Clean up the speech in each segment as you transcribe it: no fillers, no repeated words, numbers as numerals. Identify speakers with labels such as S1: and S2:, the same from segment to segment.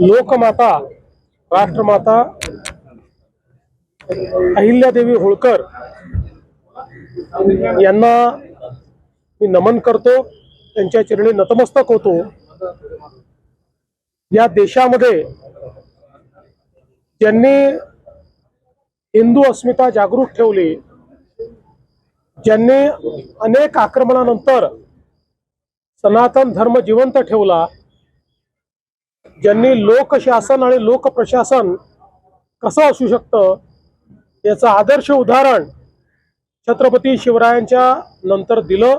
S1: लोकमाता राष्ट्रमाता अहिल्यादेवी होळकर यांना मी नमन करतो, त्यांच्या चरणी नतमस्तक होतो। या देशामध्ये ज्यांनी हिंदू अस्मिता जागृत ठेवली, ज्यांनी अनेक आक्रमणानंतर सनातन धर्म जिवंत ठेवला, ज्यांनी लोकशासन आणि लोकप्रशासन कसं असू शकतं याचं आदर्श उदाहरण छत्रपती शिवरायांच्या नंतर दिलं,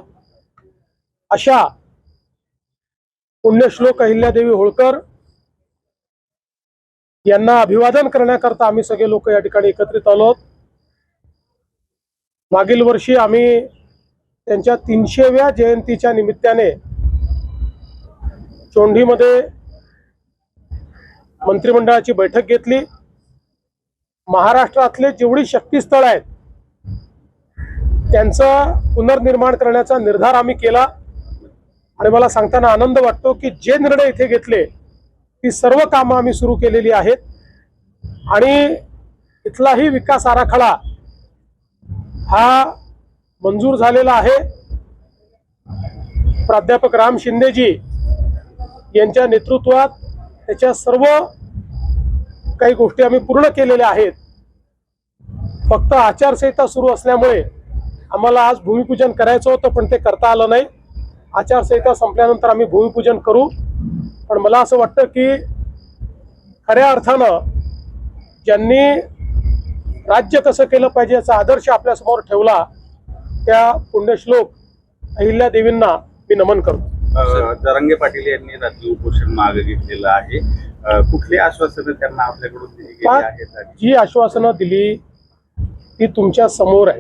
S1: अशा पुण्यश्लोक अहिल्यादेवी होळकर यांना अभिवादन करण्याकरता आम्ही सगळे लोक या ठिकाणी एकत्रित आलो आहोत। मागील वर्षी आम्ही त्यांच्या 300व्या जयंतीच्या निमित्ताने चोंडीमध्ये मंत्रिमंडळाची बैठक घेतली। महाराष्ट्रातले जेवढी शक्तीस्थळ आहेत त्यांचं पुनर्निर्माण करण्याचा निर्धार आम्ही केला आणि मला सांगताना आनंद वाटतो की जे निर्णय इथे घेतले ती सर्व कामं आम्ही सुरू केलेली आहेत आणि इथलाही विकास आराखडा हा मंजूर झालेला आहे। प्राध्यापक राम शिंदेजी यांच्या नेतृत्वात त्याच्या सर्व काही गोष्टी आम्ही पूर्ण केलेल्या आहेत। फक्त आचारसंहिता सुरू असल्यामुळे आम्हाला आज भूमिपूजन करायचं होतं, पण ते करता आलं नाही। आचारसंहिता संपल्यानंतर आम्ही भूमिपूजन करू, पण मला असं वाटतं की खऱ्या अर्थानं ज्यांनी राज्य कसं केलं पाहिजे याचा आदर्श आपल्यासमोर ठेवला त्या पुण्यश्लोक अहिल्यादेवींना मी नमन करतो।
S2: जरांगे पाटील यांनी रात्री उपोषण मागे घेतलेलं आहे, कुठली आश्वासनं त्यांना आपल्याकडून दिली गेली आहेत?
S1: जी आश्वासनं दिली ती तुमच्या समोर आहे,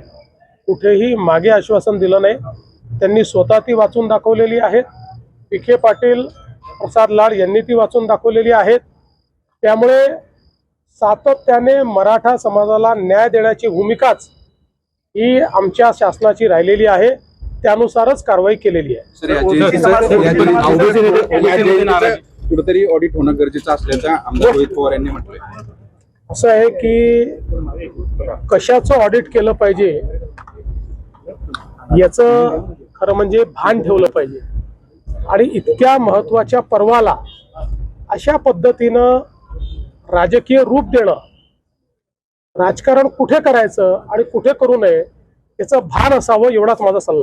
S1: कुठेही मागे आश्वासन दिलं नाही। त्यांनी स्वतः ती वाचून दाखवलेली आहेत, विखे पाटील प्रसाद लाड यांनी ती वाचून दाखवलेली आहेत। त्यामुळे सातत्याने मराठा समाजाला न्याय देण्याची भूमिकाच ही आमच्या शासनाची राहिलेली आहे, त्यानुसारच कारवाई केलेली आहे।
S3: कुठेतरी ऑडिट होणं गरजेचं असल्याचं आमदार रोहित पवार यांनी म्हटलंय।
S1: असं आहे की कशाचं ऑडिट केलं पाहिजे याचं खरं म्हणजे भान ठेवलं पाहिजे आणि इतक्या महत्त्वाच्या पर्वाला अशा पद्धतीनं राजकीय रूप देणं, राजकारण कुठे करायचं आणि कुठे करू नये याचं भान असावं, एवढाच माझा सल्ला।